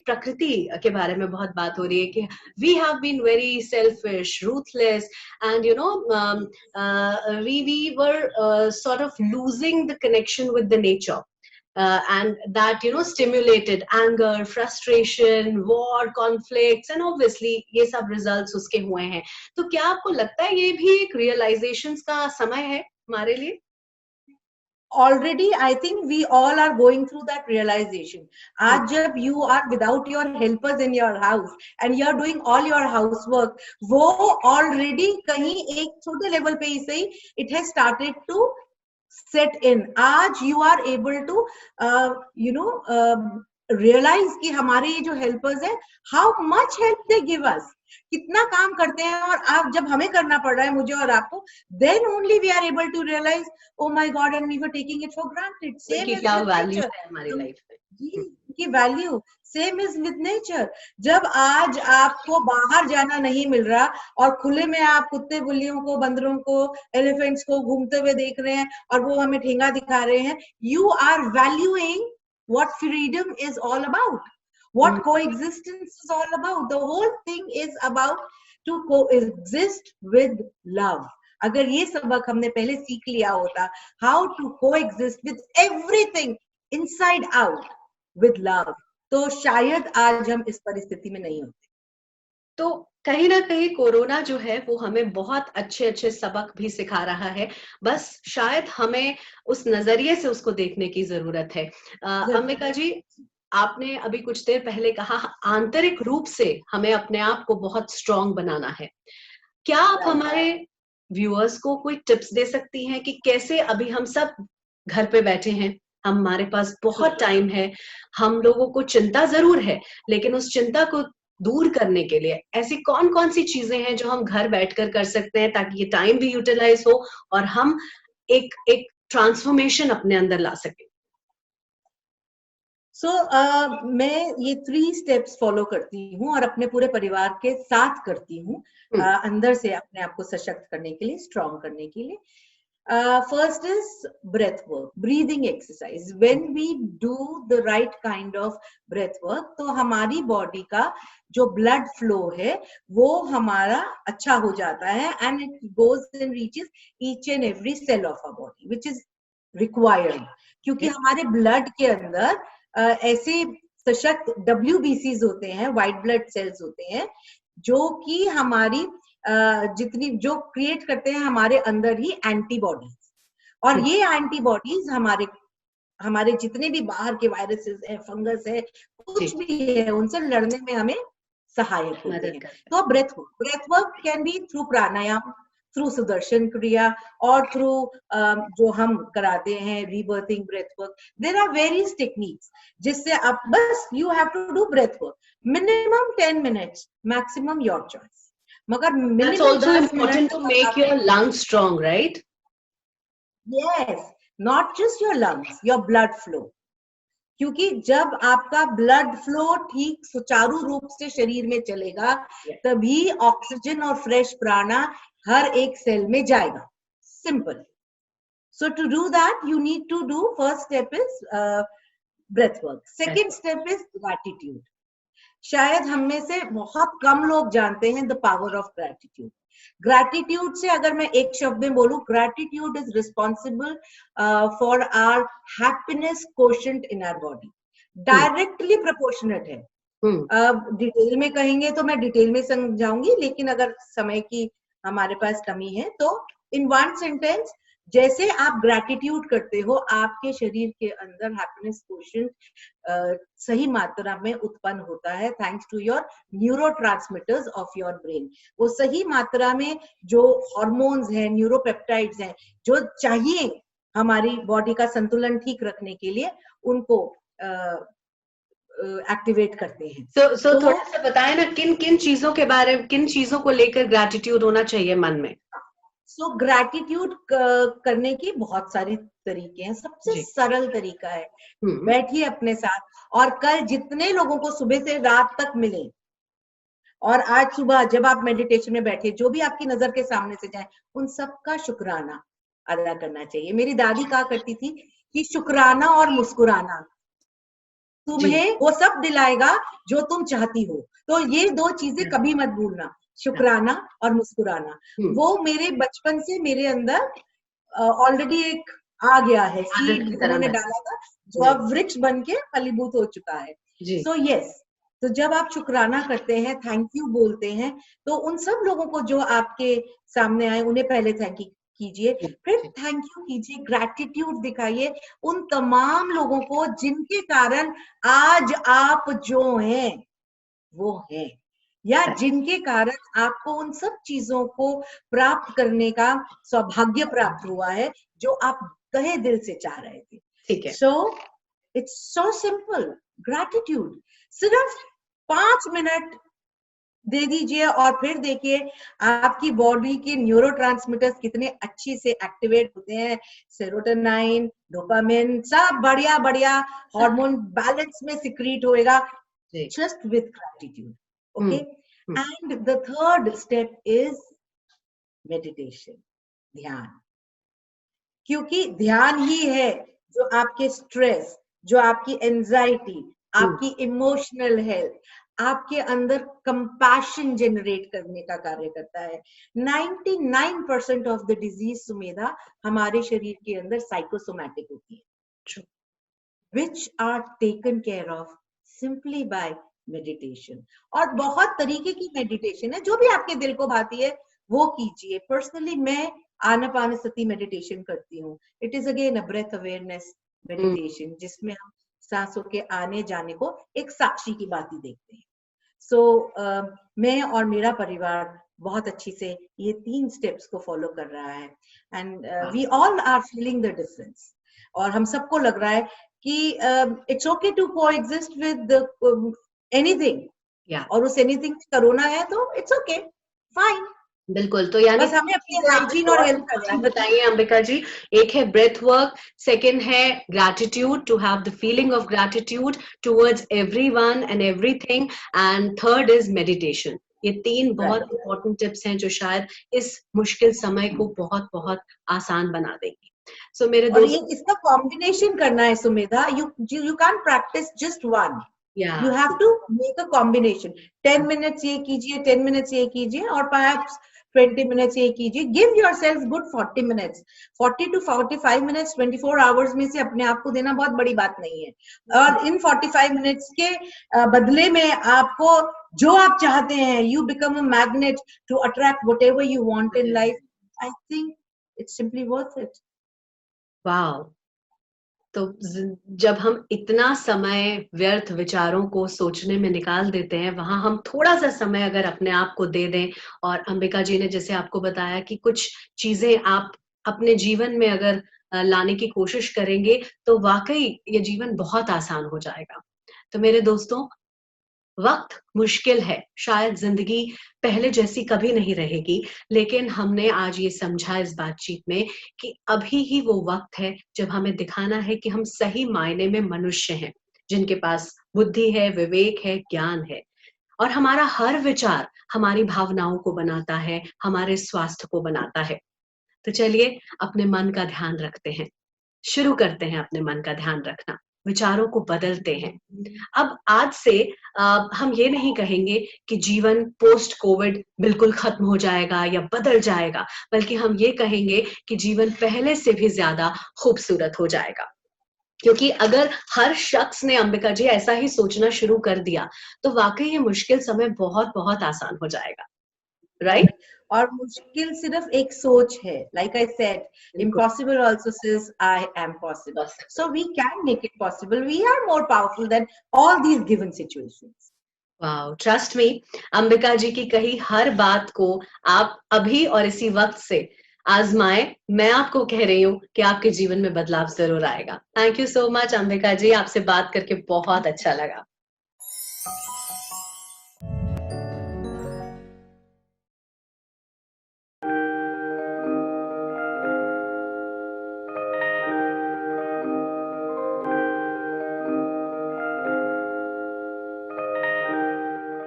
प्रकृति के बारे में बहुत बात हो रही है कि we have been very selfish, ruthless, and we were sort of losing the connection with the nature. And that stimulated anger, frustration, war, conflicts, and obviously ये सब results उसके हुए हैं. तो क्या आपको लगता है ये भी एक realizations का समय है हमारे लिए? Already I think we all are going through that realization. आज जब you are without your helpers in your house and you are doing all your housework, वो already कहीं एक छोटे level पे ही सही it has started to set in. आज you are able to realize कि हमारे ये जो helpers हैं, how much help they give us, कितना काम करते हैं, और आप जब हमें करना पड़ रहा है, मुझे और आपको, then only we are able to realize, oh my God, and we were taking it for granted. Same is क्या with वैल्यू nature. है हमारी लाइफ में? जी, की value same is with nature. जब आज आपको बाहर जाना नहीं मिल रहा और खुले में आप कुत्ते बिल्लियों को, बंदरों को, एलिफेंट्स को घूमते हुए देख रहे हैं और वो हमें ठेंगा दिखा रहे हैं, you are valuing what freedom is all about, what coexistence is all about. The whole thing is about to coexist with love. अगर ये सबक हमने पहले सीख लिया होता, how to coexist with everything inside out with love, तो शायद आज हम इस परिस्थिति में नहीं होते. तो कहीं ना कहीं कोरोना जो है वो हमें बहुत अच्छे अच्छे सबक भी सिखा रहा है, बस शायद हमें उस नजरिए से उसको देखने की जरूरत है. अंबिका जी, आपने अभी कुछ देर पहले कहा आंतरिक रूप से हमें अपने आप को बहुत स्ट्रांग बनाना है. क्या आप हमारे व्यूअर्स को कोई टिप्स दे सकती हैं कि कैसे, अभी हम सब घर पे बैठे हैं, हमारे पास बहुत टाइम है, हम लोगों को चिंता जरूर है, लेकिन उस चिंता को दूर करने के लिए ऐसी कौन कौन सी चीजें हैं जो हम घर बैठकर कर सकते हैं ताकि ये टाइम भी यूटिलाइज हो और हम एक ट्रांसफॉर्मेशन अपने अंदर ला सकें? मैं ये 3 स्टेप्स फॉलो करती हूँ और अपने पूरे परिवार के साथ करती हूँ, अंदर से अपने आप को सशक्त करने के लिए, स्ट्रॉन्ग करने के लिए. First is breath work, breathing exercise. When we do the right kind of breath work, तो हमारी बॉडी का जो ब्लड फ्लो है वो हमारा अच्छा हो जाता है, and it goes and reaches each and every cell of our body, which is required. क्योंकि हमारे ब्लड के अंदर ऐसे सशक्त WBCs होते हैं, व्हाइट ब्लड सेल्स होते हैं, जो कि हमारी जितनी जो क्रिएट करते हैं हमारे अंदर ही एंटीबॉडीज, और ये एंटीबॉडीज हमारे जितने भी बाहर के वायरसेस है, फंगस है, कुछ भी है, उनसे लड़ने में हमें सहायक होते हैं. तो breath work can be through pranayama, through Sudarshan Kriya, और थ्रू जो हम कराते हैं rebirthing breath work. There are various techniques जिससे आप बस you have to do breath work minimum 10 minutes, maximum your choice. मगर That's also important to make your lungs strong, right? Yes, not just your lungs, your blood flow. क्योंकि जब आपका blood flow ठीक सुचारू रूप से शरीर में चलेगा, तभी ऑक्सीजन और फ्रेश प्राणा हर एक सेल में जाएगा. Simple. So to do that, you need to do, first step is breath work. Second step is gratitude. शायद हम में से बहुत कम लोग जानते हैं the power of gratitude. Gratitude से अगर मैं एक शब्द में बोलूं, gratitude is responsible for our happiness quotient in our body. Directly proportionate है. डिटेल में कहेंगे तो मैं डिटेल में समझाऊंगी, लेकिन अगर समय की हमारे पास कमी है तो इन वन सेंटेंस, जैसे आप ग्रैटिट्यूड करते हो, आपके शरीर के अंदर हैप्पीनेस कोशेंट सही मात्रा में उत्पन्न होता है, thanks to your neurotransmitters of your brain. वो सही मात्रा में जो हार्मोन्स हैं, न्यूरोपेप्टाइड्स हैं, जो चाहिए हमारी बॉडी का संतुलन ठीक रखने के लिए, उनको एक्टिवेट करते हैं. तो थोड़ा सा बताएं ना, किन चीजों के बारे में, किन चीजों को लेकर ग्रैटिट्यूड होना चाहिए मन में? ग्रैटिट्यूड करने की बहुत सारी तरीके हैं. सबसे सरल तरीका है, बैठिए अपने साथ और कल जितने लोगों को सुबह से रात तक मिले, और आज सुबह जब आप मेडिटेशन में बैठे, जो भी आपकी नजर के सामने से जाए, उन सबका शुक्राना अदा करना चाहिए. मेरी दादी कहा करती थी कि शुक्राना और मुस्कुराना तुम्हें वो सब दिलाएगा जो तुम चाहती हो। तो ये दो चीजें कभी मत भूलना, शुक्राना और मुस्कुराना। वो मेरे बचपन से मेरे अंदर ऑलरेडी एक आ गया है, सीड उन्होंने डाला था जो अब वृक्ष बन के फलीभूत हो चुका है। सो यस, तो जब आप शुक्राना करते हैं, थैंक यू बोलते हैं, तो उन सब लोगों को जो आपके सामने आए उन्हें पहले थैंक यू कीजिए, फिर थैंक यू कीजिए, ग्रैटिट्यूड दिखाइए उन तमाम लोगों को जिनके कारण आज आप जो हैं वो हैं, या जिनके कारण आपको उन सब चीजों को प्राप्त करने का सौभाग्य प्राप्त हुआ है जो आप तहे दिल से चाह रहे थे। ठीक है। So it's so simple, gratitude सिर्फ 5 मिनट दे दीजिए और फिर देखिए आपकी बॉडी के न्यूरोट्रांसमीटर्स कितने अच्छे से एक्टिवेट होते हैं, सेरोटोनिन, डोपामिन, सब बढ़िया बढ़िया हार्मोन बैलेंस में सिक्रीट होएगा just with gratitude. Okay. And the third step is meditation, ध्यान। क्योंकि ध्यान ही है जो आपके स्ट्रेस, जो आपकी एंजाइटी, आपकी इमोशनल हेल्थ, आपके अंदर कंपैशन जनरेट करने का कार्य करता है। 99% ऑफ द डिजीज, सुमेधा, हमारे शरीर के अंदर साइकोसोमैटिक होती है, which are taken care of simply by meditation। और बहुत तरीके की मेडिटेशन है, जो भी आपके दिल को भाती है वो कीजिए। पर्सनली मैं आनापानसति मेडिटेशन करती हूँ। It is again a breath awareness meditation, जिसमें हम सांसों के आने जाने को एक साक्षी की बाती देखते हैं। सो मैं और मेरा परिवार बहुत अच्छी से ये 3 स्टेप्स को फॉलो कर रहा है, and we all are feeling the difference. और हम सबको लग रहा है कि it's okay to coexist with anything, और उस एनीथिंग में कोरोना है तो इट्स ओके, फाइन। बिल्कुल। तो यानी बस हमें अपनी हाइजीन और हेल्थ का बताइए अंबिका जी। एक है ब्रेथ वर्क, सेकेंड है gratitude, to have the feeling of gratitude towards everyone and everything, and third is meditation. ये 3 बहुत इंपॉर्टेंट टिप्स हैं जो शायद इस मुश्किल समय को बहुत बहुत आसान बना देंगी। So, मेरे दोस्त, इसका कॉम्बिनेशन करना है Sumedha. you can't practice just one. Yeah. You have to make a combination. 10 minutes ये कीजिए, 10 minutes ये कीजिए, और perhaps 20 minutes ये कीजिए। Give yourself good 40 minutes. 40 to 45 minutes 24 hours में से अपने आप को देना बहुत बड़ी बात नहीं है। और इन 45 minutes के बदले में आपको जो आप चाहते हैं, you become a magnet to attract whatever you want in life. I think it's simply worth it. Wow. तो जब हम इतना समय व्यर्थ विचारों को सोचने में निकाल देते हैं, वहां हम थोड़ा सा समय अगर अपने आप को दे दें, और अंबिका जी ने जैसे आपको बताया कि कुछ चीजें आप अपने जीवन में अगर लाने की कोशिश करेंगे तो वाकई ये जीवन बहुत आसान हो जाएगा। तो मेरे दोस्तों, वक्त मुश्किल है, शायद जिंदगी पहले जैसी कभी नहीं रहेगी, लेकिन हमने आज ये समझा इस बातचीत में कि अभी ही वो वक्त है जब हमें दिखाना है कि हम सही मायने में मनुष्य हैं, जिनके पास बुद्धि है, विवेक है, ज्ञान है, और हमारा हर विचार हमारी भावनाओं को बनाता है, हमारे स्वास्थ्य को बनाता है। तो चलिए अपने मन का ध्यान रखते हैं, शुरू करते हैं अपने मन का ध्यान रखना, विचारों को बदलते हैं। अब आज से हम ये नहीं कहेंगे कि जीवन पोस्ट कोविड बिल्कुल खत्म हो जाएगा या बदल जाएगा, बल्कि हम ये कहेंगे कि जीवन पहले से भी ज्यादा खूबसूरत हो जाएगा। क्योंकि अगर हर शख्स ने, अंबिका जी, ऐसा ही सोचना शुरू कर दिया तो वाकई ये मुश्किल समय बहुत बहुत आसान हो जाएगा, राइट? और मुश्किल सिर्फ एक सोच है। Like I said, impossible also says I am possible. So we can make it possible. We are more powerful than all these given situations. Wow, trust me, Ambika जी की कही हर बात को आप अभी और इसी वक्त से आजमाएं। मैं आपको कह रही हूँ कि आपके जीवन में बदलाव जरूर आएगा। Thank you so much Ambika ji, आपसे बात करके बहुत अच्छा लगा।